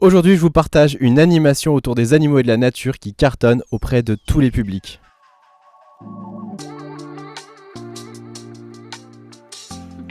Aujourd'hui, je vous partage une animation autour des animaux et de la nature qui cartonne auprès de tous les publics.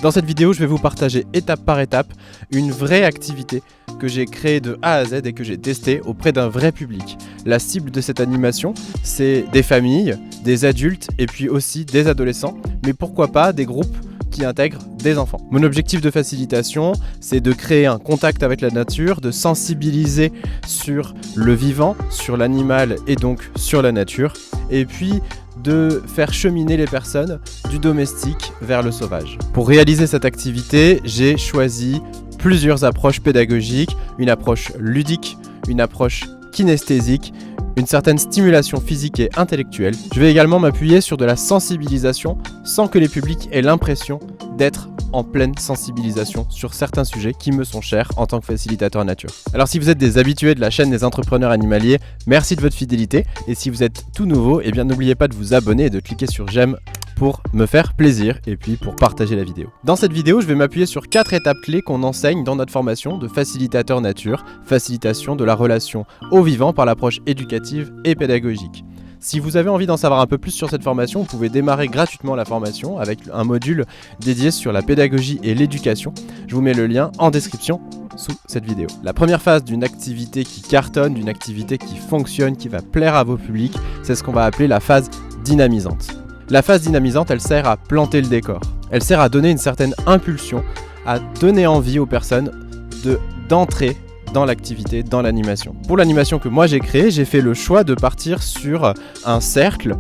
Dans cette vidéo, je vais vous partager étape par étape une vraie activité que j'ai créée de A à Z et que j'ai testée auprès d'un vrai public. La cible de cette animation, c'est des familles, des adultes et puis aussi des adolescents, mais pourquoi pas des groupes qui intègrent des enfants. Mon objectif de facilitation, c'est de créer un contact avec la nature, de sensibiliser sur le vivant, sur l'animal et donc sur la nature, et puis de faire cheminer les personnes du domestique vers le sauvage. Pour réaliser cette activité, j'ai choisi plusieurs approches pédagogiques, une approche ludique, une approche kinesthésique, une certaine stimulation physique et intellectuelle. Je vais également m'appuyer sur de la sensibilisation sans que les publics aient l'impression d'être en pleine sensibilisation sur certains sujets qui me sont chers en tant que facilitateur nature. Alors si vous êtes des habitués de la chaîne des entrepreneurs animaliers, merci de votre fidélité, et si vous êtes tout nouveau, eh bien n'oubliez pas de vous abonner et de cliquer sur j'aime pour me faire plaisir et puis pour partager la vidéo. Dans cette vidéo, je vais m'appuyer sur 4 étapes clés qu'on enseigne dans notre formation de facilitateur nature, facilitation de la relation au vivant par l'approche éducative et pédagogique. Si vous avez envie d'en savoir un peu plus sur cette formation, vous pouvez démarrer gratuitement la formation avec un module dédié sur la pédagogie et l'éducation. Je vous mets le lien en description sous cette vidéo. La première phase d'une activité qui cartonne, d'une activité qui fonctionne, qui va plaire à vos publics, c'est ce qu'on va appeler la phase dynamisante. La phase dynamisante, elle sert à planter le décor. Elle sert à donner une certaine impulsion, à donner envie aux personnes d'entrer dans l'activité, dans l'animation. Pour l'animation que moi j'ai créée, j'ai fait le choix de partir sur un cercle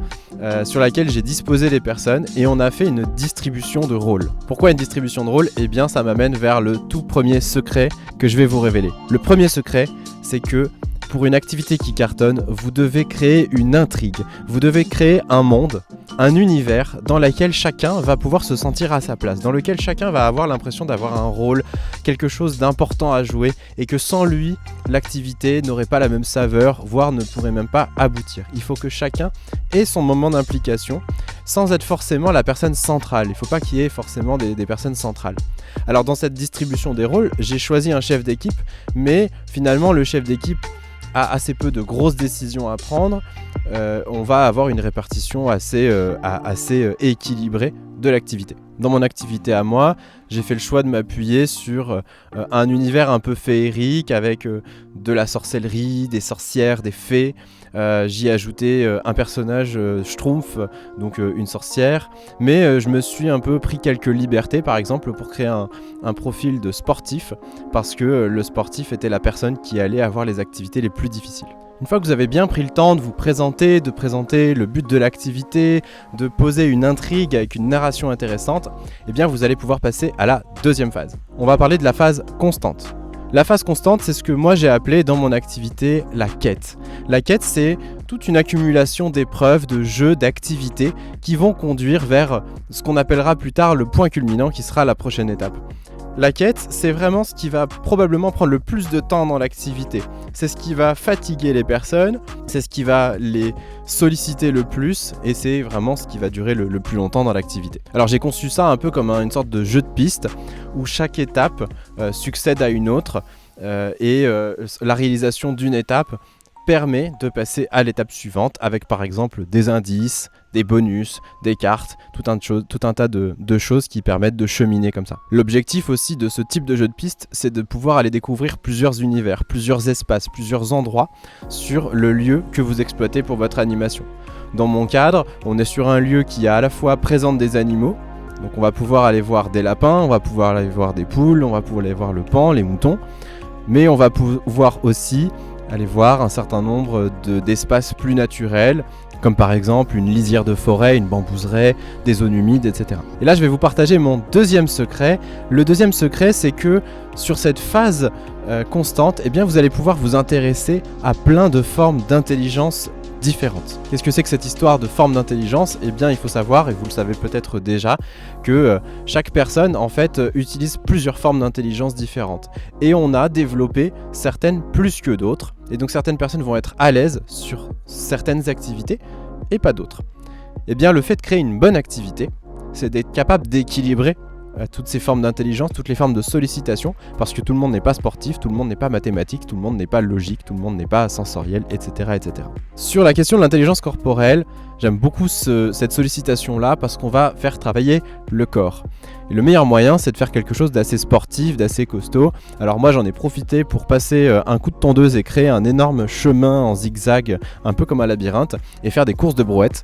sur lequel j'ai disposé les personnes et on a fait une distribution de rôles. Pourquoi une distribution de rôles ? Eh bien ça m'amène vers le tout premier secret que je vais vous révéler. Le premier secret, c'est que pour une activité qui cartonne, vous devez créer une intrigue. Vous devez créer un monde, un univers dans lequel chacun va pouvoir se sentir à sa place, dans lequel chacun va avoir l'impression d'avoir un rôle, quelque chose d'important à jouer, et que sans lui, l'activité n'aurait pas la même saveur, voire ne pourrait même pas aboutir. Il faut que chacun ait son moment d'implication, sans être forcément la personne centrale. Il ne faut pas qu'il y ait forcément des personnes centrales. Alors dans cette distribution des rôles, j'ai choisi un chef d'équipe, mais finalement le chef d'équipe a assez peu de grosses décisions à prendre. On va avoir une répartition assez équilibrée de l'activité. Dans mon activité à moi, j'ai fait le choix de m'appuyer sur un univers un peu féerique avec de la sorcellerie, des sorcières, des fées. J'y ai ajouté un personnage schtroumpf, donc une sorcière, mais je me suis un peu pris quelques libertés, par exemple pour créer un profil de sportif, parce que le sportif était la personne qui allait avoir les activités les plus difficiles. Une fois que vous avez bien pris le temps de vous présenter, de présenter le but de l'activité, de poser une intrigue avec une narration intéressante, eh bien vous allez pouvoir passer à la deuxième phase. On va parler de la phase constante. La phase constante, c'est ce que moi j'ai appelé dans mon activité la quête. La quête, c'est toute une accumulation d'épreuves, de jeux, d'activités qui vont conduire vers ce qu'on appellera plus tard le point culminant qui sera la prochaine étape. La quête, c'est vraiment ce qui va probablement prendre le plus de temps dans l'activité. C'est ce qui va fatiguer les personnes, c'est ce qui va les solliciter le plus et c'est vraiment ce qui va durer le plus longtemps dans l'activité. Alors j'ai conçu ça un peu comme une sorte de jeu de piste où chaque étape succède à une autre et la réalisation d'une étape permet de passer à l'étape suivante avec par exemple des indices, des bonus, des cartes, tout un tas de choses qui permettent de cheminer comme ça. L'objectif aussi de ce type de jeu de piste, c'est de pouvoir aller découvrir plusieurs univers, plusieurs espaces, plusieurs endroits sur le lieu que vous exploitez pour votre animation. Dans mon cadre, on est sur un lieu qui à la fois présente des animaux, donc on va pouvoir aller voir des lapins, on va pouvoir aller voir des poules, on va pouvoir aller voir le paon, les moutons, mais on va pouvoir aussi aller voir un certain nombre d'espaces plus naturels, comme par exemple une lisière de forêt, une bambouseraie, des zones humides, etc. Et là, je vais vous partager mon deuxième secret. Le deuxième secret, c'est que sur cette phase constante, eh bien, vous allez pouvoir vous intéresser à plein de formes d'intelligence différentes. Qu'est-ce que c'est que cette histoire de forme d'intelligence ? Eh bien, il faut savoir, et vous le savez peut-être déjà, que chaque personne, en fait, utilise plusieurs formes d'intelligence différentes. Et on a développé certaines plus que d'autres. Et donc, certaines personnes vont être à l'aise sur certaines activités et pas d'autres. Eh bien, le fait de créer une bonne activité, c'est d'être capable d'équilibrer à toutes ces formes d'intelligence, toutes les formes de sollicitation, parce que tout le monde n'est pas sportif, tout le monde n'est pas mathématique, tout le monde n'est pas logique, tout le monde n'est pas sensoriel, etc., etc. Sur la question de l'intelligence corporelle, j'aime beaucoup cette sollicitation-là parce qu'on va faire travailler le corps. Et le meilleur moyen, c'est de faire quelque chose d'assez sportif, d'assez costaud. Alors moi, j'en ai profité pour passer un coup de tondeuse et créer un énorme chemin en zigzag, un peu comme un labyrinthe, et faire des courses de brouettes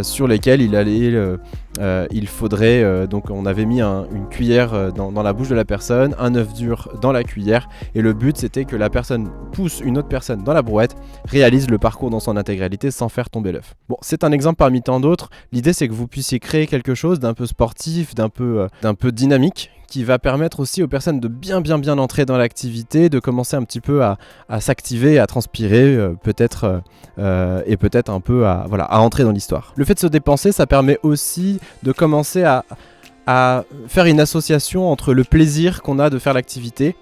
sur lesquelles il faudrait... donc on avait mis une cuillère dans la bouche de la personne, un œuf dur dans la cuillère, et le but c'était que la personne pousse une autre personne dans la brouette, réalise le parcours dans son intégralité sans faire tomber l'œuf. Bon, c'est un exemple parmi tant d'autres. L'idée c'est que vous puissiez créer quelque chose d'un peu sportif, d'un peu dynamique, qui va permettre aussi aux personnes de bien entrer dans l'activité, de commencer un petit peu à s'activer, à transpirer, peut-être un peu à entrer dans l'histoire. Le fait de se dépenser, ça permet aussi de commencer à faire une association entre le plaisir qu'on a de faire l'activité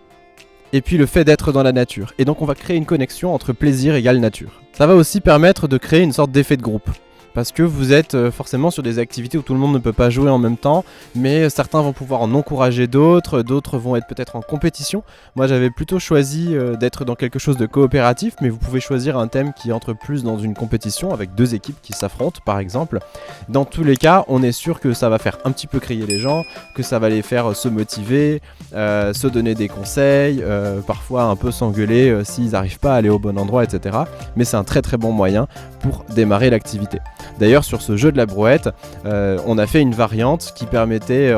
et puis le fait d'être dans la nature. Et donc on va créer une connexion entre plaisir égale nature. Ça va aussi permettre de créer une sorte d'effet de groupe. Parce que vous êtes forcément sur des activités où tout le monde ne peut pas jouer en même temps, mais certains vont pouvoir en encourager d'autres vont être peut-être en compétition. Moi j'avais plutôt choisi d'être dans quelque chose de coopératif, mais vous pouvez choisir un thème qui entre plus dans une compétition avec 2 équipes qui s'affrontent par exemple. Dans tous les cas, on est sûr que ça va faire un petit peu crier les gens, que ça va les faire se motiver, se donner des conseils, parfois un peu s'engueuler s'ils n'arrivent pas à aller au bon endroit, etc. Mais c'est un très bon moyen pour démarrer l'activité. D'ailleurs, sur ce jeu de la brouette, on a fait une variante qui permettait,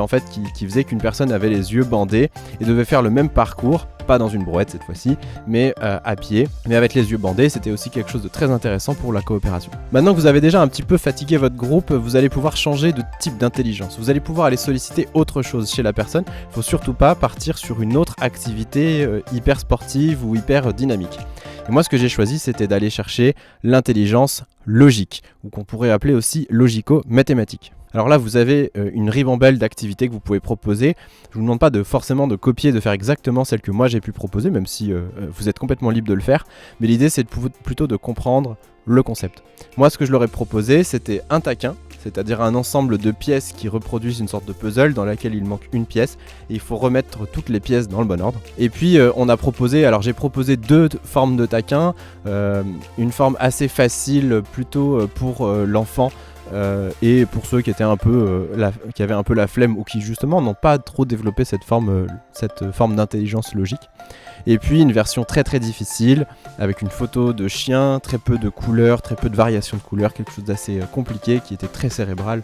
qui faisait qu'une personne avait les yeux bandés et devait faire le même parcours, pas dans une brouette cette fois-ci, mais à pied, mais avec les yeux bandés. C'était aussi quelque chose de très intéressant pour la coopération. Maintenant que vous avez déjà un petit peu fatigué votre groupe, vous allez pouvoir changer de type d'intelligence. Vous allez pouvoir aller solliciter autre chose chez la personne. Il ne faut surtout pas partir sur une autre activité hyper sportive ou hyper dynamique. Et moi, ce que j'ai choisi, c'était d'aller chercher l'intelligence logique, ou qu'on pourrait appeler aussi logico-mathématique. Alors là, vous avez une ribambelle d'activités que vous pouvez proposer. Je vous demande pas forcément de copier, de faire exactement celle que moi j'ai pu proposer, même si vous êtes complètement libre de le faire. Mais l'idée, c'est plutôt de comprendre le concept. Moi, ce que je leur ai proposé, c'était un taquin, c'est-à-dire un ensemble de pièces qui reproduisent une sorte de puzzle dans laquelle il manque une pièce et il faut remettre toutes les pièces dans le bon ordre. Et puis j'ai proposé 2 formes de taquin, une forme assez facile plutôt pour l'enfant et pour ceux qui étaient qui avaient un peu la flemme ou qui justement n'ont pas trop développé cette forme d'intelligence logique. Et puis une version très difficile avec une photo de chien, très peu de couleurs, très peu de variations de couleurs, quelque chose d'assez compliqué qui était très cérébral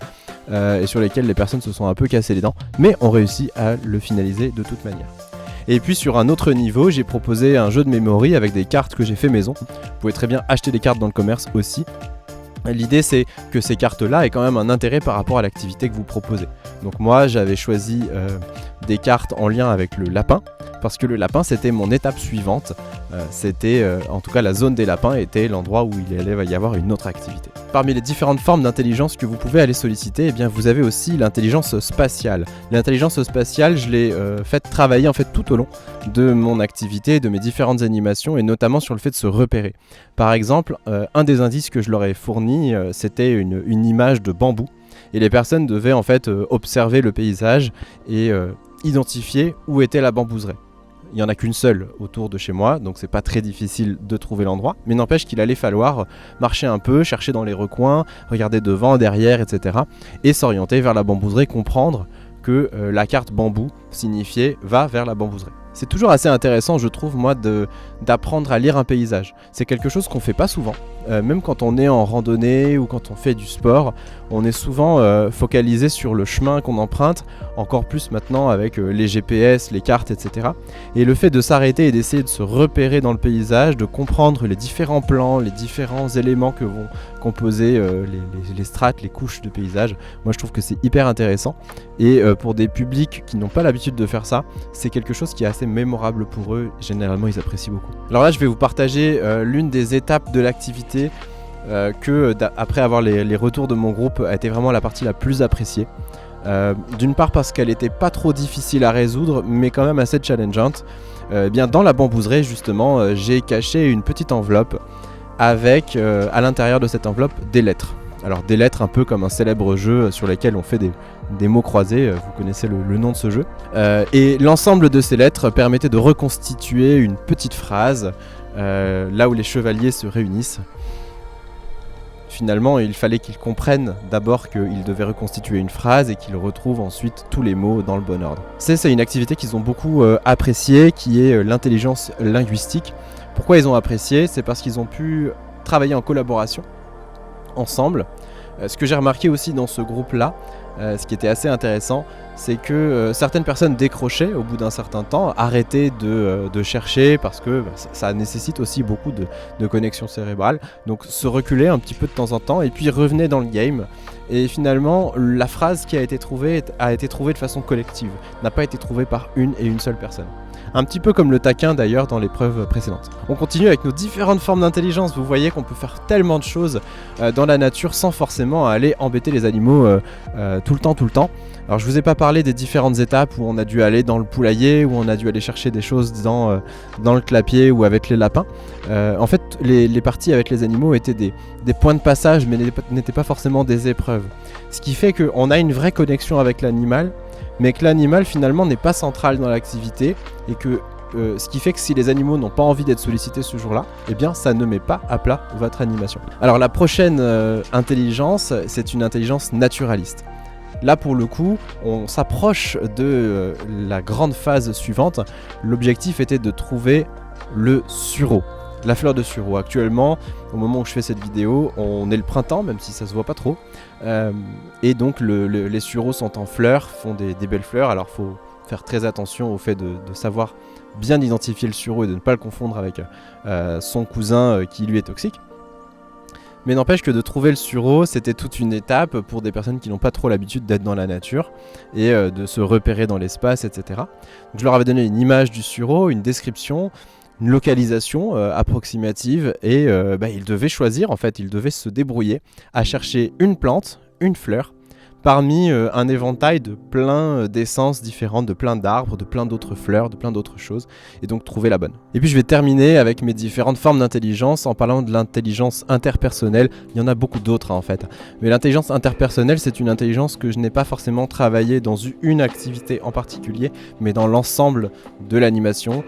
et sur lesquels les personnes se sont un peu cassées les dents, mais ont réussi à le finaliser de toute manière. Et puis sur un autre niveau, j'ai proposé un jeu de memory avec des cartes que j'ai fait maison. Vous pouvez très bien acheter des cartes dans le commerce aussi. L'idée c'est que ces cartes-là aient quand même un intérêt par rapport à l'activité que vous proposez. Donc moi j'avais choisi des cartes en lien avec le lapin, parce que le lapin c'était mon étape suivante, en tout cas la zone des lapins était l'endroit où il allait y avoir une autre activité. Parmi les différentes formes d'intelligence que vous pouvez aller solliciter, eh bien, vous avez aussi l'intelligence spatiale. L'intelligence spatiale, je l'ai fait travailler tout au long de mon activité, de mes différentes animations, et notamment sur le fait de se repérer. Par exemple, un des indices que je leur ai fourni, c'était une image de bambou, et les personnes devaient observer le paysage et identifier où était la bambouseraie. Il n'y en a qu'une seule autour de chez moi, donc c'est pas très difficile de trouver l'endroit, mais n'empêche qu'il allait falloir marcher un peu, chercher dans les recoins, regarder devant, derrière, etc. et s'orienter vers la bambouserie, comprendre que la carte bambou signifiait « va vers la bambouserie ». C'est toujours assez intéressant, je trouve, moi, d'apprendre à lire un paysage. C'est quelque chose qu'on fait pas souvent. Même quand on est en randonnée ou quand on fait du sport, on est souvent focalisé sur le chemin qu'on emprunte, encore plus maintenant avec les GPS, les cartes, etc. Et le fait de s'arrêter et d'essayer de se repérer dans le paysage, de comprendre les différents plans, les différents éléments que vont composer les strates, les couches de paysage, moi je trouve que c'est hyper intéressant. Et pour des publics qui n'ont pas l'habitude de faire ça, c'est quelque chose qui est assez mémorable pour eux. Généralement, ils apprécient beaucoup. Alors là, je vais vous partager l'une des étapes de l'activité après avoir les retours de mon groupe, a été vraiment la partie la plus appréciée. D'une part parce qu'elle était pas trop difficile à résoudre, mais quand même assez challengeante. Bien dans la bambouserie, justement, j'ai caché une petite enveloppe avec à l'intérieur de cette enveloppe des lettres. Alors des lettres un peu comme un célèbre jeu sur lequel on fait des mots croisés, vous connaissez le nom de ce jeu. Et l'ensemble de ces lettres permettait de reconstituer une petite phrase là où les chevaliers se réunissent. Finalement, il fallait qu'ils comprennent d'abord qu'ils devaient reconstituer une phrase et qu'ils retrouvent ensuite tous les mots dans le bon ordre. C'est une activité qu'ils ont beaucoup appréciée, qui est l'intelligence linguistique. Pourquoi ils ont apprécié ? C'est parce qu'ils ont pu travailler en collaboration, ensemble. Ce que j'ai remarqué aussi dans ce groupe-là, ce qui était assez intéressant, c'est que certaines personnes décrochaient au bout d'un certain temps, arrêtaient de chercher parce que ça nécessite aussi beaucoup de connexion cérébrale. Donc se reculer un petit peu de temps en temps et puis revenaient dans le game. Et finalement, la phrase qui a été trouvée de façon collective, n'a pas été trouvée par une seule personne. Un petit peu comme le taquin d'ailleurs dans l'épreuve précédente. On continue avec nos différentes formes d'intelligence. Vous voyez qu'on peut faire tellement de choses dans la nature sans forcément aller embêter les animaux tout le temps. Alors je vous ai pas parlé des différentes étapes où on a dû aller dans le poulailler, où on a dû aller chercher des choses dans le clapier ou avec les lapins. En fait, les parties avec les animaux étaient des points de passage, mais n'étaient pas forcément des épreuves. Ce qui fait qu'on a une vraie connexion avec l'animal, mais que l'animal finalement n'est pas central dans l'activité et que ce qui fait que si les animaux n'ont pas envie d'être sollicités ce jour-là, eh bien ça ne met pas à plat votre animation. Alors la prochaine intelligence, c'est une intelligence naturaliste. Là pour le coup, on s'approche de la grande phase suivante. L'objectif était de trouver le sureau. La fleur de sureau. Actuellement, au moment où je fais cette vidéo, on est le printemps, même si ça se voit pas trop. Et donc les sureaux sont en fleurs, font des belles fleurs. Alors faut faire très attention au fait de savoir bien identifier le sureau et de ne pas le confondre avec son cousin qui lui est toxique. Mais n'empêche que de trouver le sureau, c'était toute une étape pour des personnes qui n'ont pas trop l'habitude d'être dans la nature et de se repérer dans l'espace, etc. Donc je leur avais donné une image du sureau, une description, une localisation approximative et ils devaient choisir, en fait, ils devaient se débrouiller à chercher une plante, une fleur, parmi un éventail de plein d'essences différentes, de plein d'arbres, de plein d'autres fleurs, de plein d'autres choses, et donc trouver la bonne. Et puis je vais terminer avec mes différentes formes d'intelligence en parlant de l'intelligence interpersonnelle. Il y en a beaucoup d'autres en fait, mais l'intelligence interpersonnelle, c'est une intelligence que je n'ai pas forcément travaillée dans une activité en particulier, mais dans l'ensemble de l'animation.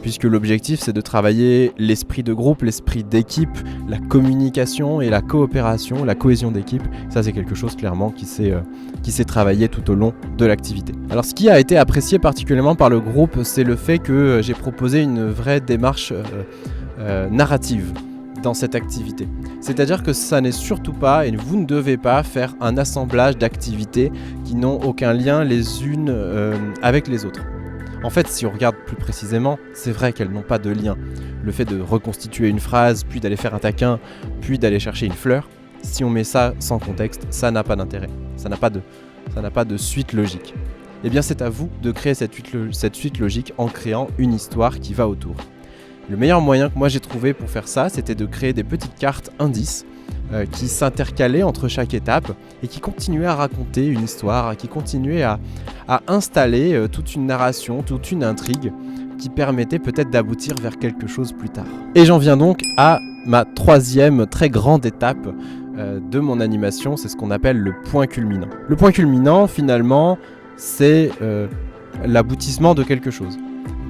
Puisque l'objectif c'est de travailler l'esprit de groupe, l'esprit d'équipe, la communication et la coopération, la cohésion d'équipe. Ça c'est quelque chose clairement qui s'est travaillé tout au long de l'activité. Alors ce qui a été apprécié particulièrement par le groupe, c'est le fait que j'ai proposé une vraie démarche narrative dans cette activité. C'est-à-dire que ça n'est surtout pas, et vous ne devez pas faire un assemblage d'activités qui n'ont aucun lien les unes avec les autres. En fait, si on regarde plus précisément, c'est vrai qu'elles n'ont pas de lien. Le fait de reconstituer une phrase, puis d'aller faire un taquin, puis d'aller chercher une fleur, si on met ça sans contexte, ça n'a pas d'intérêt. Ça n'a pas de suite logique. Eh bien, c'est à vous de créer cette suite logique en créant une histoire qui va autour. Le meilleur moyen que moi j'ai trouvé pour faire ça, c'était de créer des petites cartes indices qui s'intercalaient entre chaque étape et qui continuaient à raconter une histoire, qui continuaient à installer toute une narration, toute une intrigue qui permettait peut-être d'aboutir vers quelque chose plus tard. Et j'en viens donc à ma troisième très grande étape de mon animation, c'est ce qu'on appelle le point culminant. Le point culminant, finalement, c'est l'aboutissement de quelque chose.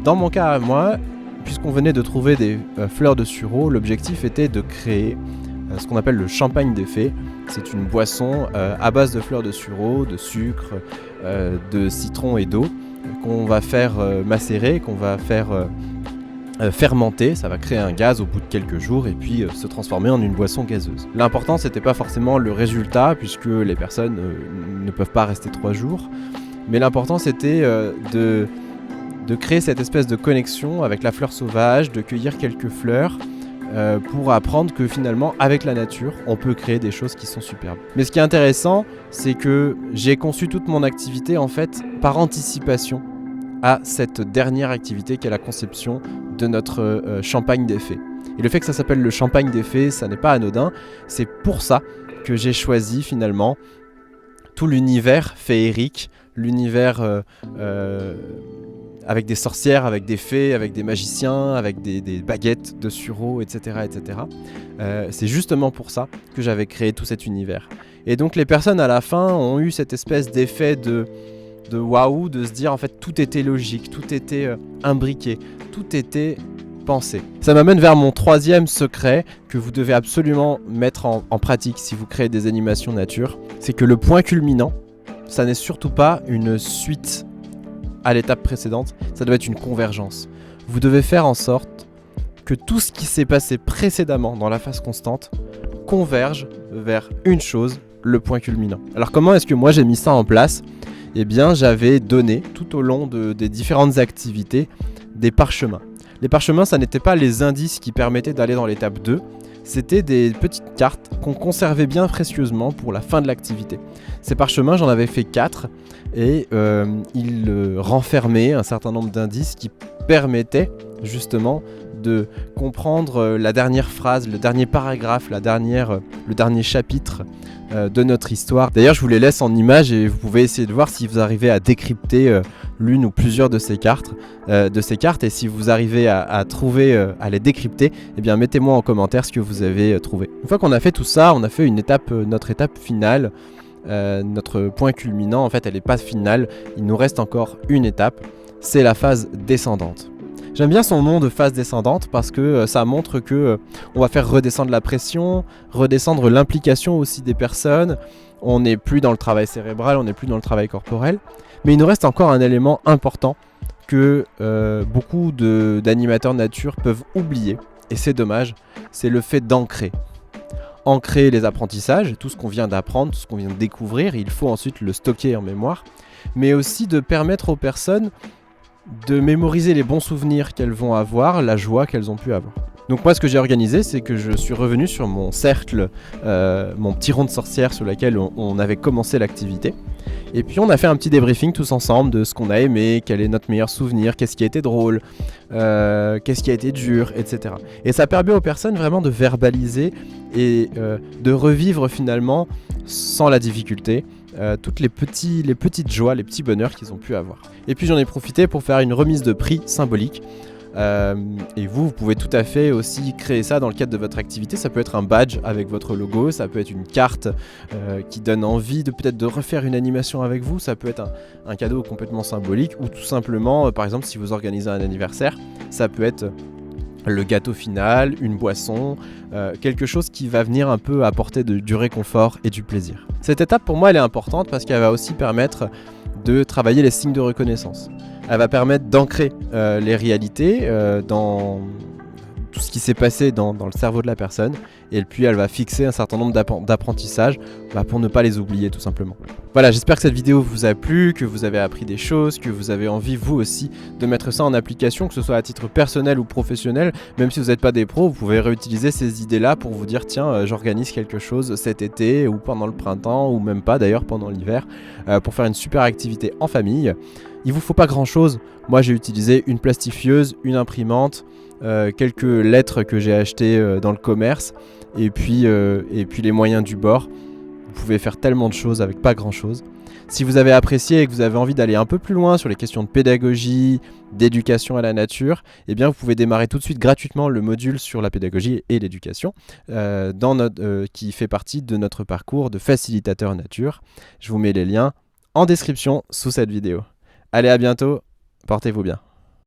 Dans mon cas à moi, puisqu'on venait de trouver des fleurs de sureau, l'objectif était de créer ce qu'on appelle le champagne des fées. C'est une boisson à base de fleurs de sureau, de sucre, de citron et d'eau qu'on va faire macérer, qu'on va faire fermenter. Ça va créer un gaz au bout de quelques jours et puis se transformer en une boisson gazeuse. L'important, c'était pas forcément le résultat puisque les personnes ne peuvent pas rester 3 jours, mais l'important c'était de créer cette espèce de connexion avec la fleur sauvage, de cueillir quelques fleurs pour apprendre que finalement avec la nature on peut créer des choses qui sont superbes. Mais ce qui est intéressant, c'est que j'ai conçu toute mon activité en fait par anticipation à cette dernière activité qui est la conception de notre champagne des fées. Et le fait que ça s'appelle le champagne des fées, ça n'est pas anodin, c'est pour ça que j'ai choisi finalement tout l'univers féerique, l'univers avec des sorcières, avec des fées, avec des magiciens, avec des baguettes de sureau, etc. etc. C'est justement pour ça que j'avais créé tout cet univers. Et donc les personnes à la fin ont eu cette espèce d'effet de waouh, de se dire en fait tout était logique, tout était imbriqué, tout était pensé. Ça m'amène vers mon troisième secret que vous devez absolument mettre en pratique si vous créez des animations nature. C'est que le point culminant, ça n'est surtout pas une suite à l'étape précédente, ça doit être une convergence. Vous devez faire en sorte que tout ce qui s'est passé précédemment dans la phase constante converge vers une chose, le point culminant. Alors comment est-ce que moi j'ai mis ça en place ? Eh bien j'avais donné tout au long des différentes activités des parchemins. Les parchemins, ça n'était pas les indices qui permettaient d'aller dans l'étape 2, c'était des petites cartes qu'on conservait bien précieusement pour la fin de l'activité. Ces parchemins, j'en avais fait 4 et ils renfermaient un certain nombre d'indices qui permettaient justement de comprendre la dernière phrase, le dernier paragraphe, le dernier chapitre de notre histoire. D'ailleurs, je vous les laisse en images et vous pouvez essayer de voir si vous arrivez à décrypter l'une ou plusieurs de ces cartes. Et si vous arrivez à trouver, à les décrypter, eh bien mettez-moi en commentaire ce que vous avez trouvé. Une fois qu'on a fait tout ça, on a fait notre étape finale. Notre point culminant, en fait, elle n'est pas finale. Il nous reste encore une étape, c'est la phase descendante. J'aime bien son nom de phase descendante parce que ça montre que on va faire redescendre la pression, redescendre l'implication aussi des personnes. On n'est plus dans le travail cérébral, on n'est plus dans le travail corporel. Mais il nous reste encore un élément important que beaucoup d'animateurs nature peuvent oublier. Et c'est dommage, c'est le fait d'ancrer. Ancrer les apprentissages, tout ce qu'on vient d'apprendre, tout ce qu'on vient de découvrir, il faut ensuite le stocker en mémoire. Mais aussi de permettre aux personnes de mémoriser les bons souvenirs qu'elles vont avoir, la joie qu'elles ont pu avoir. Donc moi ce que j'ai organisé, c'est que je suis revenu sur mon cercle, mon petit rond de sorcière sur lequel on avait commencé l'activité. Et puis on a fait un petit débriefing tous ensemble de ce qu'on a aimé, quel est notre meilleur souvenir, qu'est-ce qui a été drôle, qu'est-ce qui a été dur, etc. Et ça permet aux personnes vraiment de verbaliser et de revivre finalement, sans la difficulté, toutes les petites joies, les petits bonheurs qu'ils ont pu avoir. Et puis j'en ai profité pour faire une remise de prix symbolique. Et vous pouvez tout à fait aussi créer ça dans le cadre de votre activité. Ça peut être un badge avec votre logo, ça peut être une carte qui donne envie de peut-être de refaire une animation avec vous, ça peut être un cadeau complètement symbolique, ou tout simplement, par exemple, si vous organisez un anniversaire, ça peut être le gâteau final, une boisson, quelque chose qui va venir un peu apporter du réconfort et du plaisir. Cette étape pour moi elle est importante parce qu'elle va aussi permettre de travailler les signes de reconnaissance. Elle va permettre d'ancrer les réalités dans tout ce qui s'est passé dans le cerveau de la personne, et puis elle va fixer un certain nombre d'apprentissages pour ne pas les oublier tout simplement. Voilà, j'espère que cette vidéo vous a plu, que vous avez appris des choses, que vous avez envie vous aussi de mettre ça en application, que ce soit à titre personnel ou professionnel. Même si vous n'êtes pas des pros, vous pouvez réutiliser ces idées-là pour vous dire tiens, j'organise quelque chose cet été ou pendant le printemps, ou même pas d'ailleurs pendant l'hiver, pour faire une super activité en famille. Il vous faut pas grand chose. Moi j'ai utilisé une plastifieuse, une imprimante, quelques lettres que j'ai achetées dans le commerce, et puis les moyens du bord. Vous pouvez faire tellement de choses avec pas grand chose. Si vous avez apprécié et que vous avez envie d'aller un peu plus loin sur les questions de pédagogie, d'éducation à la nature, eh bien vous pouvez démarrer tout de suite gratuitement le module sur la pédagogie et l'éducation qui fait partie de notre parcours de facilitateur nature. Je vous mets les liens en description sous cette vidéo. Allez, à bientôt, portez-vous bien.